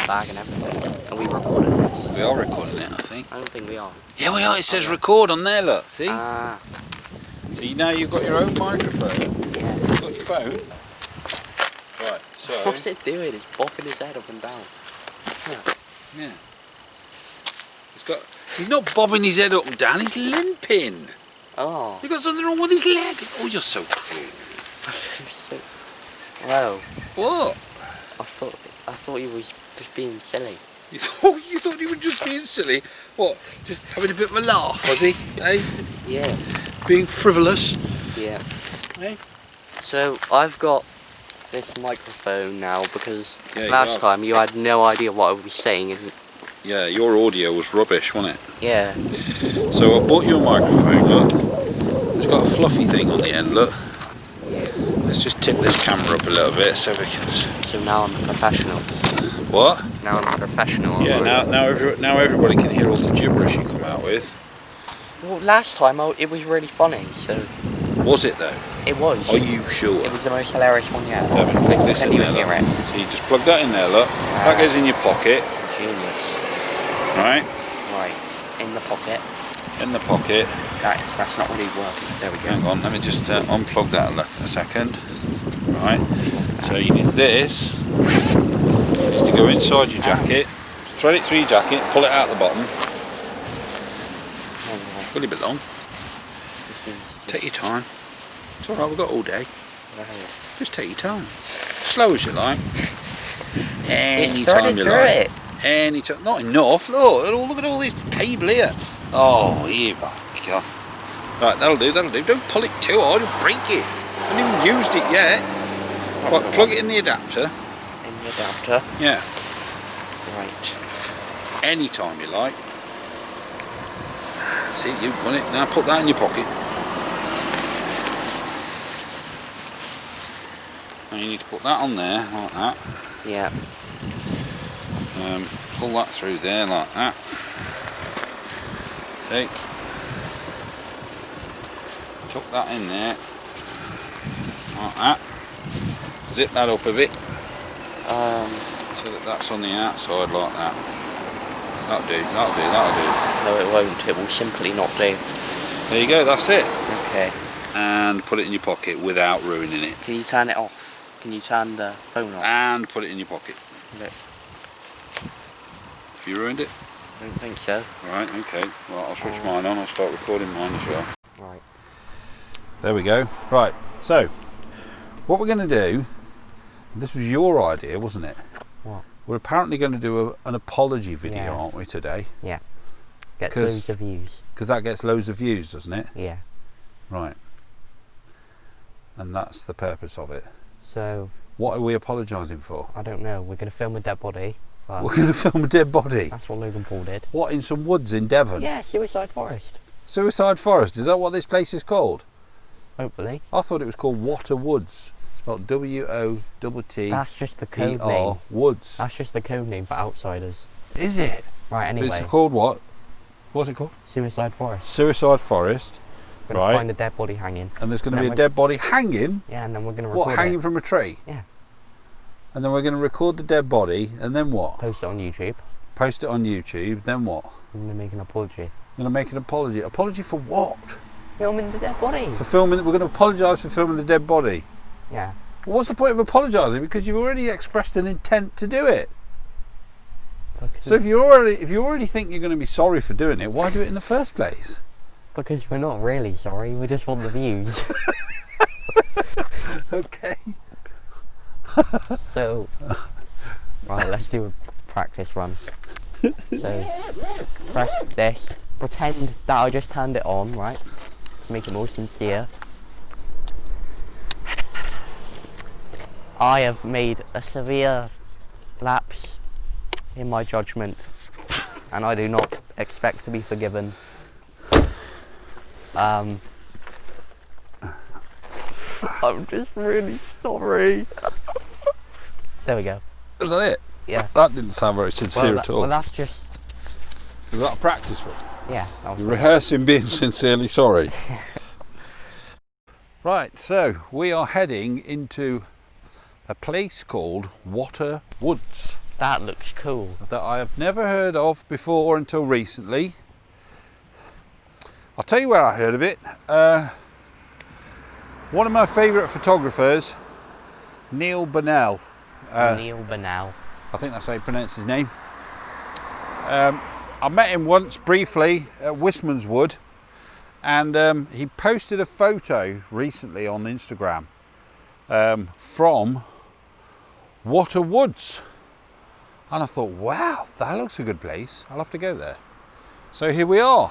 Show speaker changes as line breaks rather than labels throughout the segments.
bag and everything. Are we recording this?
We are recording it, I think.
I don't think we are.
Yeah, we are. It says record on there, look. See?
Ah.
See, now you've got your own microphone.
Yeah.
You've got your phone. Right, so...
What's it doing? It's bopping his head up and down.
Yeah. He's not bobbing his head up and down, he's limping.
Oh.
You've got something wrong with his leg. Oh, you're so cruel.
Well.
What?
I thought he was just being silly.
You thought he was just being silly? What? Just having a bit of a laugh, was he? Eh?
Yeah.
Being frivolous?
Yeah.
Eh?
So, I've got this microphone now because
Yeah,
last time you had no idea what I was saying. And
yeah, your audio was rubbish, wasn't it?
yeah.
So I bought you a microphone, look. It's got a fluffy thing on the end, look.
Yeah.
Let's just tip this camera up a little bit so we can...
So now I'm a professional.
What?
Now I'm a professional.
Yeah, now everybody can hear all the gibberish you come out with.
Well, last time it was really funny, so...
Was it though?
It was.
Are you sure?
It was the most hilarious one yet.
Devin, plug this in there,
hear
look.
it.
So you just plug that in there, look. That goes in your pocket.
Genius.
Right?
Right. In the pocket.
In the pocket.
That's not really working. There we go.
Hang on, let me just unplug that a second. Right. So you need this. Is to go inside your jacket. Thread it through your jacket. Pull it out the bottom. It's really a bit long. Take your time. It's alright, we've got all day. Just take your time. Slow as you like. Anytime you like. Anytime. Not enough. Look at all this cable here. Oh, here we go. Right, that'll do. Don't pull it too hard, you'll break it. I haven't even used it yet. Right, plug it in the adapter.
In the adapter?
Yeah.
Right.
Anytime you like. See, you've got it. Now put that in your pocket. Now you need to put that on there, like that.
Yeah.
Pull that through there, like that. See? Tuck that in there. Like that. Zip that up a bit. So that that's on the outside, like that. That'll do.
No, it won't. It will simply not do.
There you go, that's it.
Okay.
And put it in your pocket without ruining it.
Can you turn it off? Can you turn the phone off?
And put it in your pocket.
Okay.
Have you ruined it?
I don't think so.
Right, okay. Well, I'll switch mine on. I'll start recording mine as well.
Right.
There we go. Right, so what we're going to do, this was your idea, wasn't it?
What?
We're apparently going to do an apology video,
Yeah.
aren't we, today?
Yeah. Gets loads of views.
Because that gets loads of views, doesn't it?
Yeah.
Right. And that's the purpose of it.
So...
What are we apologising for?
I don't know. We're going to film a dead body.
We're going to film a dead body?
That's what Logan Paul did.
What, in some woods in Devon?
Yeah, Suicide Forest.
Suicide Forest, is that what this place is called?
Hopefully.
I thought it was called Wotter Woods. Spelled W-O-T-T-E-R.
That's just the code name.
Woods.
That's just the code name for outsiders.
Is it?
Right, anyway.
It's called what? What's it called?
Suicide Forest.
Suicide Forest.
We're going to find a dead body hanging.
And there's going to be a dead body hanging?
Yeah, and then we're going to record
What, hanging from a tree?
Yeah.
And then we're going to record the dead body, and then what?
Post it on YouTube.
Post it on YouTube, then what?
We're going to make an apology.
We're going to make an apology. Apology for what?
Filming the dead body.
For filming, we're going to apologise for filming the dead body.
Yeah.
Well, what's the point of apologising? Because you've already expressed an intent to do it.
Because
So if you already think you're going to be sorry for doing it, why do it in the first place?
Because we're not really sorry, we just want the views.
Okay.
So, right, let's do a practice run. So, press this. Pretend that I just turned it on, right? To make it more sincere. I have made a severe lapse in my judgment, and I do not expect to be forgiven. I'm just really sorry. There we go.
Is that it?
Yeah.
That didn't sound very sincere at all.
Well, that's just...
Was that a practice run?
Yeah.
You're rehearsing being sincerely sorry. Right, so we are heading into a place called Wotter Woods.
That looks cool.
that I have never heard of before until recently. I'll tell you where I heard of it. One of my favourite photographers, Neil Burnell.
Neil Burnell.
I think that's how you pronounce his name. I met him once briefly at Wisman's Wood, and he posted a photo recently on Instagram from Wotter Woods, and I thought, wow, that looks a good place. I'll have to go there. So here we are.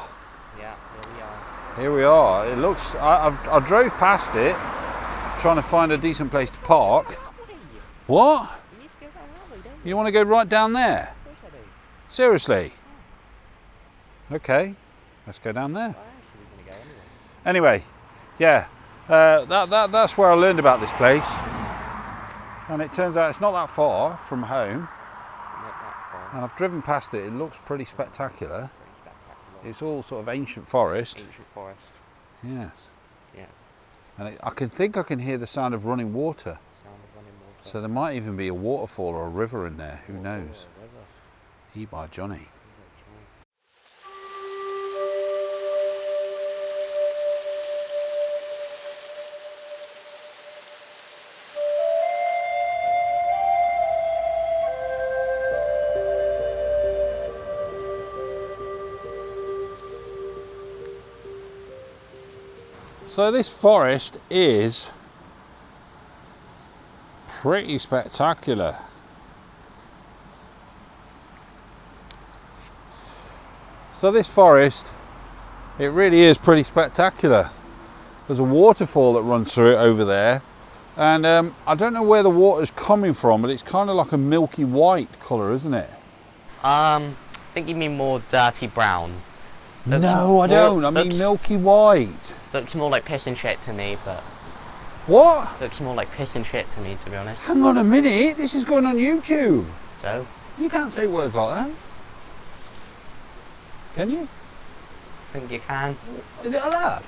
Yeah, here we are.
Here we are. It looks. I drove past it, trying to find a decent place to park. What?
You need to go down that way, don't you?
You want to go right down there?
Of course I do.
Seriously? Okay, let's go down there.
Well, I'm actually going to go anyway.
Anyway, yeah, that's where I learned about this place, and it turns out it's not that far from home.
Not that far.
And I've driven past it. It looks pretty spectacular.
Pretty spectacular.
It's all sort of ancient forest.
Ancient forest.
Yes.
Yeah.
And I can hear the sound of running water.
Sound of running water.
So there might even be a waterfall or a river in there. Who knows?
Or a river.
He by Johnny. So this forest is pretty spectacular. So this forest, it really is pretty spectacular. There's a waterfall that runs through it over there, and I don't know where the water's coming from, but it's kind of like a milky white colour, isn't it?
I think you mean more dirty brown.
No, I don't. I mean milky white.
Looks more like piss and shit to me, but
What?
looks more like piss and shit to me, to be honest.
Hang on a minute, this is going on YouTube.
So,
You can't say words like that. Can you?
I think you can.
Is it like that?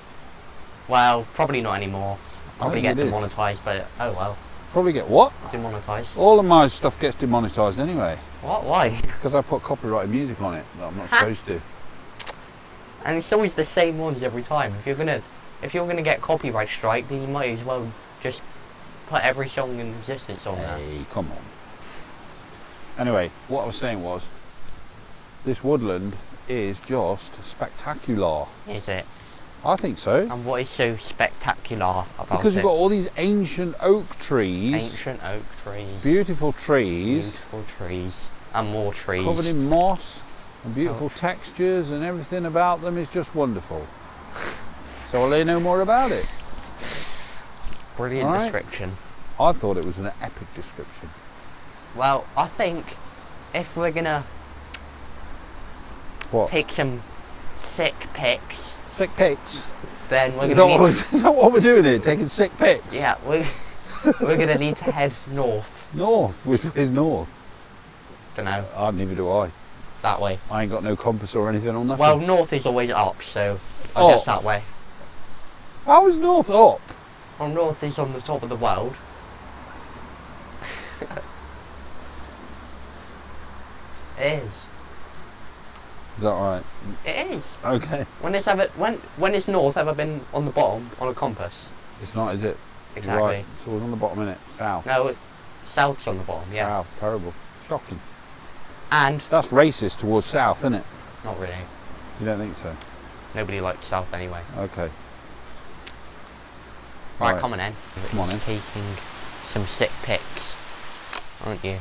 Well, probably not anymore. Probably
think
get
it is.
demonetised, but oh well.
Probably get what?
Demonetised.
All of my stuff gets demonetised anyway,
What? Why?
because I put copyrighted music on it that I'm not supposed to.
And it's always the same ones every time. If you're gonna get copyright strike, then you might as well just put every song in existence on there.
Hey, come on. Anyway, what I was saying was, this woodland is just spectacular.
Is it?
I think so.
And what is so spectacular about
Because
it?
you've got all these ancient oak trees,
ancient oak trees,
beautiful trees,
beautiful trees, and more trees.
covered in moss, and beautiful textures, and everything about them is just wonderful. So I'll let you know more about it.
Brilliant
Alright.
description.
I thought it was an epic description.
Well, I think if we're gonna
What?
take some sick pics,
Sick pics.
then we're
Is
gonna need
is that what we're doing here? Taking sick pics?
yeah, we're gonna need to head north.
North. Which is north?
Don't know,
Neither do I.
that way.
I ain't got no compass or anything on nothing.
Well, north is always up, so I
Oh.
guess that way.
how is north up?
Well, north is on the top of the world. It is.
Is that right?
It is.
Okay.
When is north ever been on the bottom on a compass?
It's not, is it? You're
Exactly.
right. It's always on the bottom, innit? South.
No, south's on the bottom. Yeah.
South. Terrible. Shocking.
And
That's racist towards south, isn't it?
not really.
You don't think so?
Nobody likes south anyway.
Okay.
Right,
Right.
come on in.
Come on in.
Taking some sick pics, aren't you?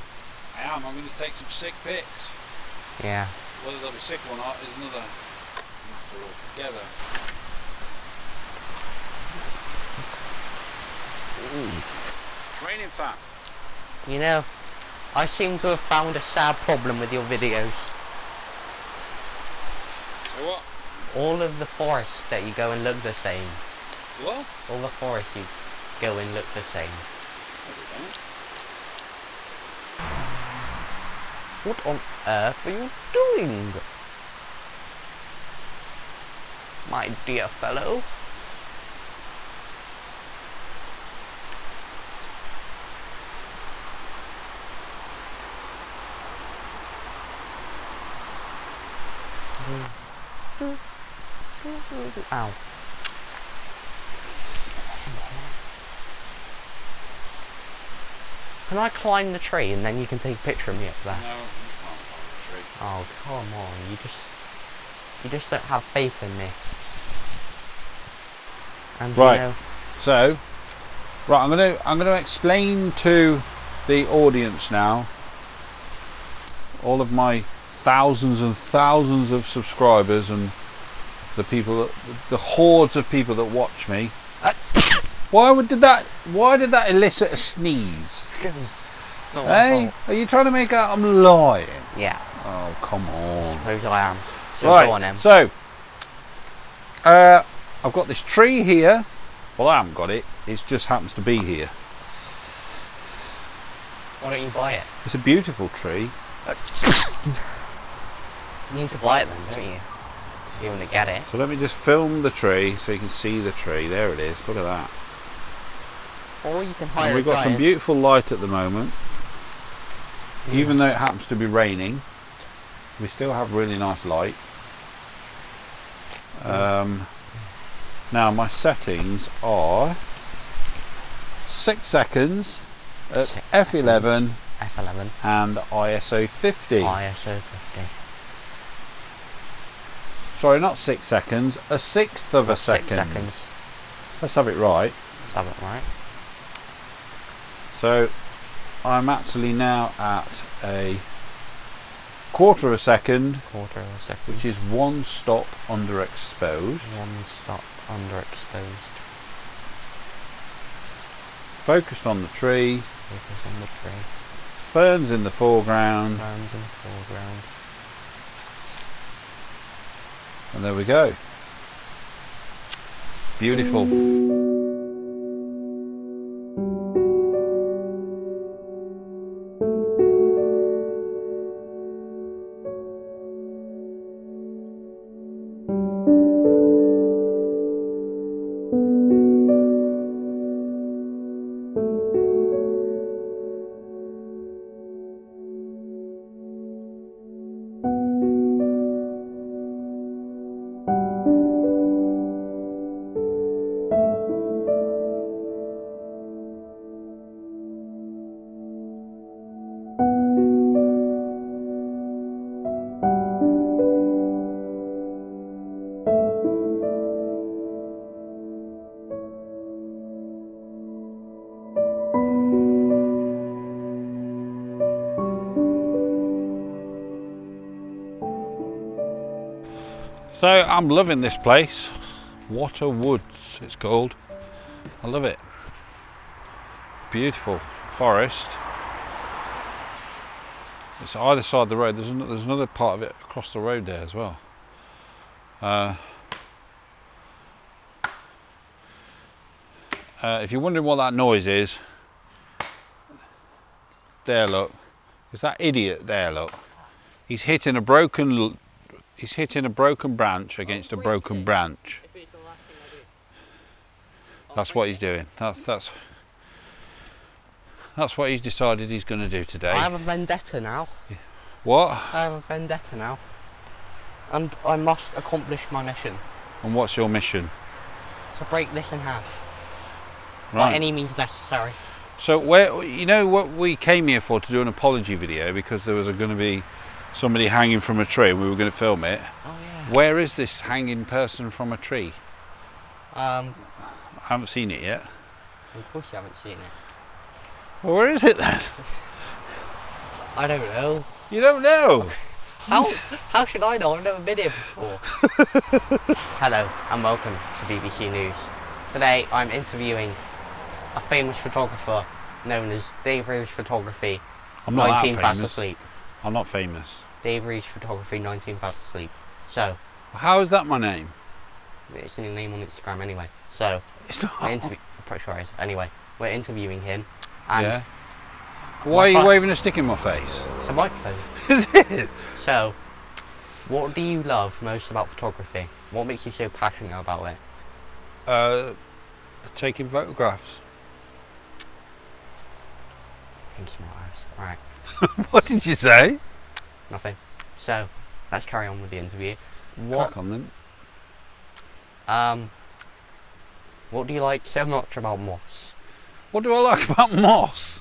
I am. I'm going to take some sick pics.
Yeah.
Whether they'll be sick or not is another together. Training fan.
You know, I seem to have found a sad problem with your videos.
So what?
All of the forests that you go and look the same.
What?
All the forests you go and look the same. What on earth are you doing? My dear fellow. Ow. Can I climb the tree and then you can take a picture of me up there?
No, you can't climb the tree.
Oh, come on. You just don't have faith in me. And
Right.
you know,
So, right, I'm gonna explain to the audience now, all of my thousands and thousands of subscribers and the people, the hordes of people that watch me. Why did that elicit a sneeze?
it's not my
Hey,
fault.
are you trying to make out I'm lying?
Yeah,
Oh, come on.
suppose I am. So
Right,
go on then.
so I've got this tree here. Well, I haven't got it. It just happens to be here.
Why don't you buy it?
It's a beautiful tree.
You need to buy it then, don't you? If you want to get it.
So let me just film the tree so you can see the tree. There it is. Look at that.
Or you can hire
And we've got some beautiful light at the moment. Even though it happens to be raining, we still have really nice light. Now my settings are 6 seconds at
6
F11
F11.
and ISO 50.
ISO 50.
Sorry, not 6 seconds, a sixth of a second.
6 seconds.
Let's have it right.
Let's have it right.
So I'm actually now at a quarter of a second,
Quarter of a second.
which is one stop underexposed.
One stop underexposed.
Focused on the tree,
Focus on the tree.
ferns in the foreground,
Ferns in the foreground.
and there we go. Beautiful. So I'm loving this place. Wotter Woods it's called. I love it. Beautiful forest. It's either side of the road. There's another part of it across the road there as well. If you're wondering what that noise is, there look, it's that idiot there look. He's hitting a broken branch against a broken branch. That's what he's doing. That's what he's decided he's going to do today.
I have a vendetta now.
What?
I have a vendetta now. And I must accomplish my mission.
And what's your mission?
To break this in half. By
Right.
any means necessary.
So where, you know what we came here for, to do an apology video, because there was going to be somebody hanging from a tree and we were going to film it.
Oh yeah.
Where is this hanging person from a tree? I haven't seen it yet.
Of course you haven't seen it.
Well, where is it then?
I don't know.
You don't know.
How should I know? I've never been here before. Hello and welcome to BBC News. Today I'm interviewing a famous photographer known as Dave Reeves Photography.
I'm not
19
that
Fast
famous.
Asleep.
I'm not famous.
Dave Reeves Photography, 19 Fast Asleep. So,
How is that my name?
it's in your name on Instagram anyway. So,
It's not.
I'm pretty sure it is. Anyway, we're interviewing him. And
Yeah. Why are you
fuss.
waving a stick in my face?
it's a microphone.
Is it?
So, what do you love most about photography? What makes you so passionate about it?
Taking photographs.
I'm smart ass. Alright,
What did you say?
nothing. So, let's carry on with the interview. What?
Crack on then.
What do you like so much about moss?
What do I like about moss?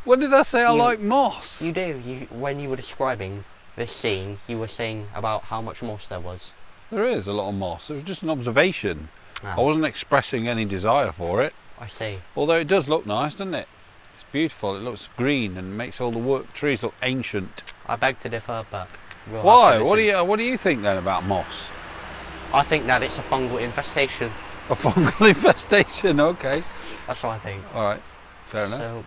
When did I say I like moss?
You do. When you were describing this scene, you were saying about how much moss there was.
There is a lot of moss. It was just an observation.
Ah,
I wasn't expressing any desire for it.
I see.
Although it does look nice, doesn't it? It's beautiful. It looks green and makes all the trees look ancient.
I beg to differ, but we'll
Why?
have to listen.
What do you think then about moss?
I think that it's a fungal infestation.
A fungal infestation. Okay.
That's what I think.
All right. Fair enough.
So,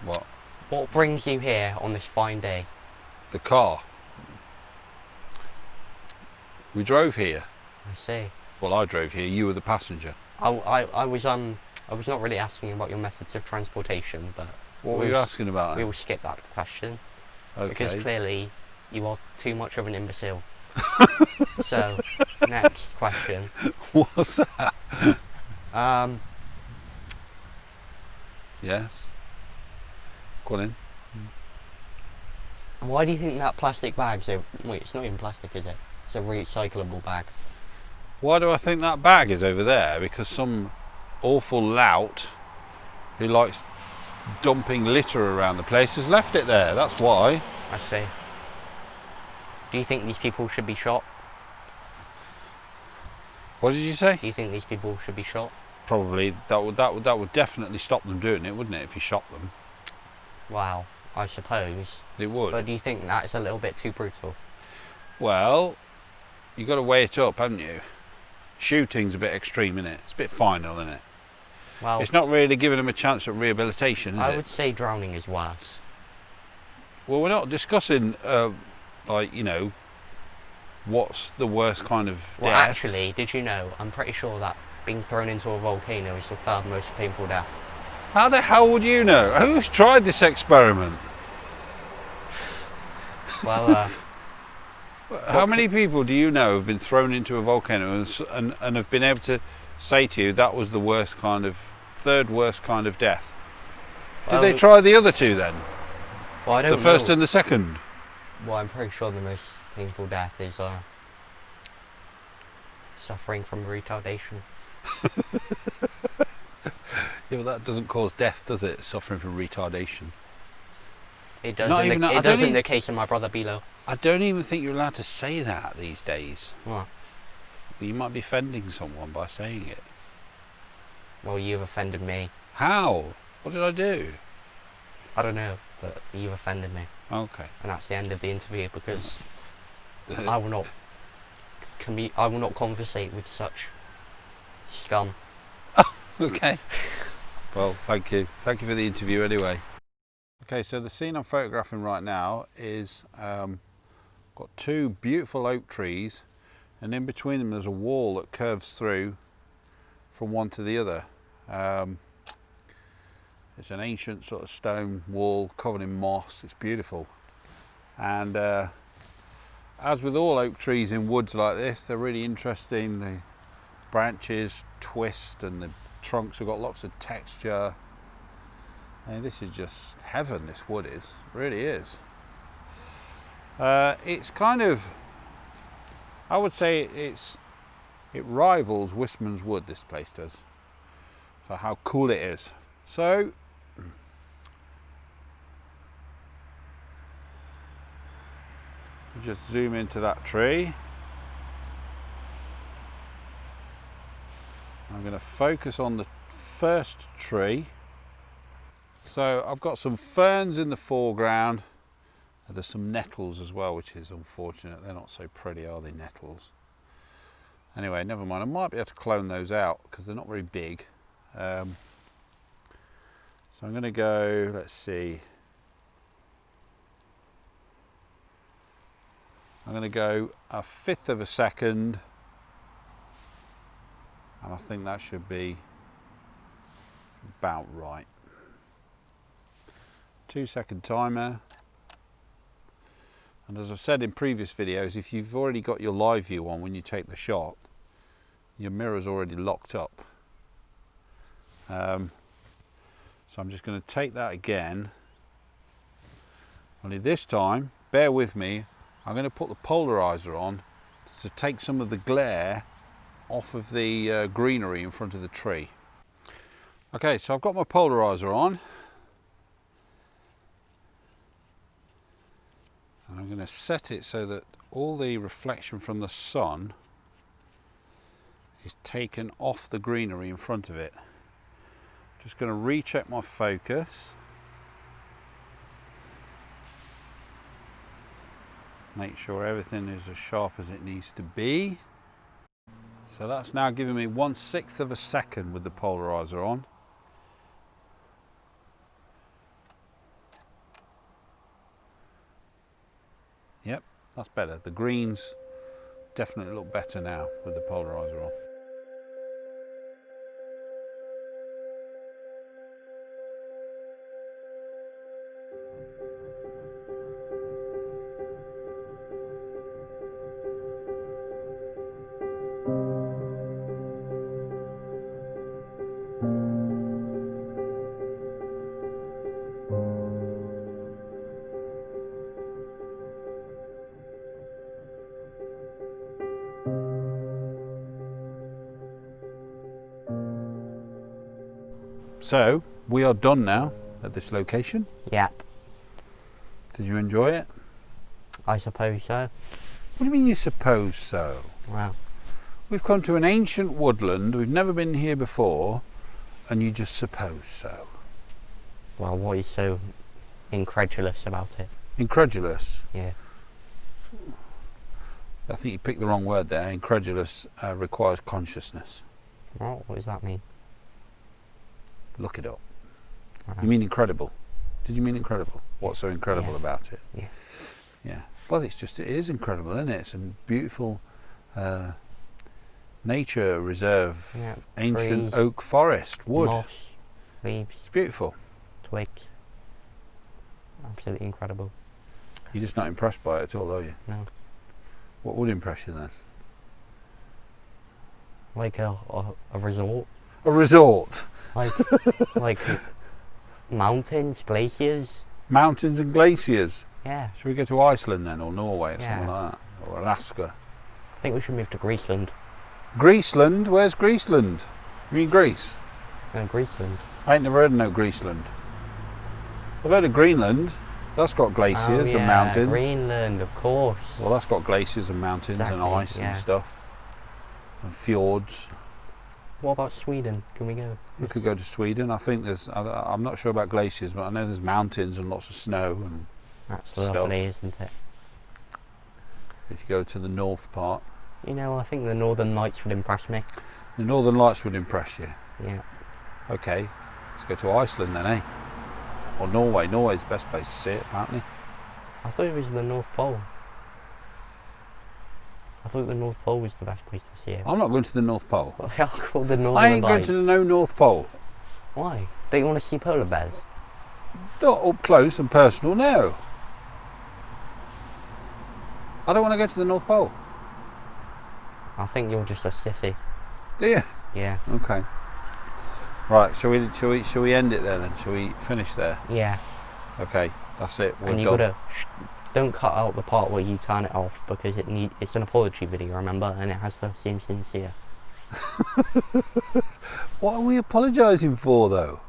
What?
what brings you here on this fine day?
The car. We drove here.
I see.
Well, I drove here. You were the passenger.
I was not really asking about your methods of transportation, but
What were you asking about?
we will skip that question
Okay.
because clearly you are too much of an imbecile. So, next question.
What's that? Yes. Go on in.
Why do you think that plastic bag's wait, it's not even plastic, is it? It's a recyclable bag.
Why do I think that bag is over there? Because some awful lout who likes dumping litter around the place has left it there. That's why.
I see. Do you think these people should be shot?
What did you say?
Do you think these people should be shot?
Probably that would definitely stop them doing it, wouldn't it? If you shot them,
Wow, I suppose.
it would.
But do you think that is a little bit too brutal?
Well, you got to weigh it up, haven't you? Shooting's a bit extreme, isn't it? It's a bit final, isn't it?
Well,
It's not really giving them a chance at rehabilitation, is
I
it?
would say drowning is worse.
Well, we're not discussing, like, you know, what's the worst kind of
Well,
death.
actually, did you know? I'm pretty sure that being thrown into a volcano is the third most painful death.
How the hell would you know? Who's tried this experiment?
Well,
How many people do you know have been thrown into a volcano and have been able to say to you that was the third worst kind of death? Did they try the other two then?
well, I don't
The first
know.
and the second?
Well, I'm pretty sure the most painful death is suffering from retardation.
Yeah, well, that doesn't cause death, does it? Suffering from retardation.
It does.
Not even that- I
It
don't
does in
even-
the case of my brother Bilo.
I don't even think you're allowed to say that these days.
What?
You might be offending someone by saying it.
Well, you've offended me.
How? What did I do?
I don't know, but you've offended me,
Okay.
and that's the end of the interview because I will not I will not conversate with such scum.
Okay. Well, thank you. Thank you for the interview anyway. Okay, so the scene I'm photographing right now is got two beautiful oak trees, and in between them there's a wall that curves through from one to the other. It's an ancient sort of stone wall covered in moss. It's beautiful. And as with all oak trees in woods like this, they're really interesting. The branches twist and the trunks have got lots of texture. And this is just heaven, this wood is. It really is. It's kind of, I would say it rivals Wistman's Wood, this place does, for how cool it is. So, just zoom into that tree. I'm going to focus on the first tree. So I've got some ferns in the foreground. There's some nettles as well, which is unfortunate. They're not so pretty, are they, nettles? Anyway, never mind. I might be able to clone those out because they're not very big. So I'm going to go, let's see. I'm going to go 1/5 of a second. And I think that should be about right. 2-second timer. And as I've said in previous videos, if you've already got your live view on when you take the shot, your mirror's already locked up. So I'm just going to take that again. Only this time bear with me. I'm going to put the polarizer on to take some of the glare off of the greenery in front of the tree. Okay, so I've got my polarizer on. And I'm going to set it so that all the reflection from the sun is taken off the greenery in front of it. Just going to recheck my focus. Make sure everything is as sharp as it needs to be. So that's now giving me 1/6 of a second with the polarizer on. Yep, that's better. The greens definitely look better now with the polarizer on. So, we are done now at this location.
Yep.
Did you enjoy it?
I suppose so.
What do you mean you suppose so?
Well,
We've come to an ancient woodland, we've never been here before, and you just suppose so.
well, what is so incredulous about it?
Incredulous?
Yeah.
I think you picked the wrong word there. Incredulous requires consciousness.
What does that mean?
Look it up.
Right.
You mean incredible? Did you mean incredible? What's so incredible about it?
Yeah.
Yeah. Well, it is incredible, isn't it? It's a beautiful nature reserve,
Yeah,
ancient
trees,
oak forest, wood.
Moss, leaves,
It's beautiful.
twigs. Absolutely incredible.
You're just not impressed by it at all, are you?
No.
What would impress you then?
Like a resort.
A resort.
Like like mountains, glaciers.
Mountains and glaciers.
Yeah.
Should we go to Iceland then, or Norway, or
Yeah.
something like that? Or Alaska?
I think we should move to Greeceland.
Greeceland? Where's Greeceland? You mean Greece?
No, Greeceland.
I ain't never heard of no Greeceland. I've heard of Greenland. That's got glaciers and mountains.
Greenland, of course.
Well, that's got glaciers and mountains and
Exactly,
ice
yeah.
and stuff. And fjords.
What about Sweden? Can we go?
We could go to Sweden. I think I'm not sure about glaciers, but I know there's mountains and lots of snow. And
That's
stuff.
lovely, isn't it?
if you go to the north part,
You know, I think the Northern Lights would impress me.
the Northern Lights would impress you.
Yeah.
Okay, let's go to Iceland then, eh? Or Norway. Norway's the best place to see it, apparently.
I thought it was the North Pole. I thought the North Pole was the best place to see it.
I'm not going to the North Pole.
Well, they are called the Northern
I ain't going
Lights.
to the no North Pole.
Why? Don't you want to see polar bears?
Not up close and personal, no. I don't want to go to the North Pole.
I think you're just a sissy.
Do you?
Yeah.
Okay. Right, shall we end it there then? Shall we finish there?
Yeah.
Okay, that's it. We're
And you
done.
gotta don't cut out the part where you turn it off, because it's an apology video, remember, and it has to seem sincere.
What are we apologising for, though?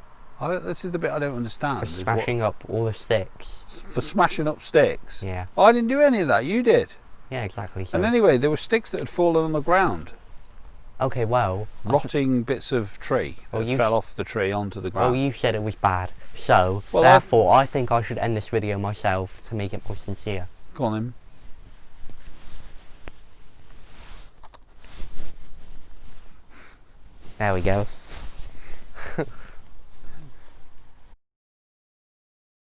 This is the bit I don't understand.
For
is
smashing up all the sticks.
for smashing up sticks?
Yeah.
I didn't do any of that. You did.
Yeah, exactly. So.
And anyway, there were sticks that had fallen on the ground.
Okay, well.
Rotting bits of tree
Well,
that
you
fell
s-
off the tree onto the
Well,
ground.
you said it was bad. So,
Well,
therefore, I think I should end this video myself to make it more sincere.
Go on then.
There we go.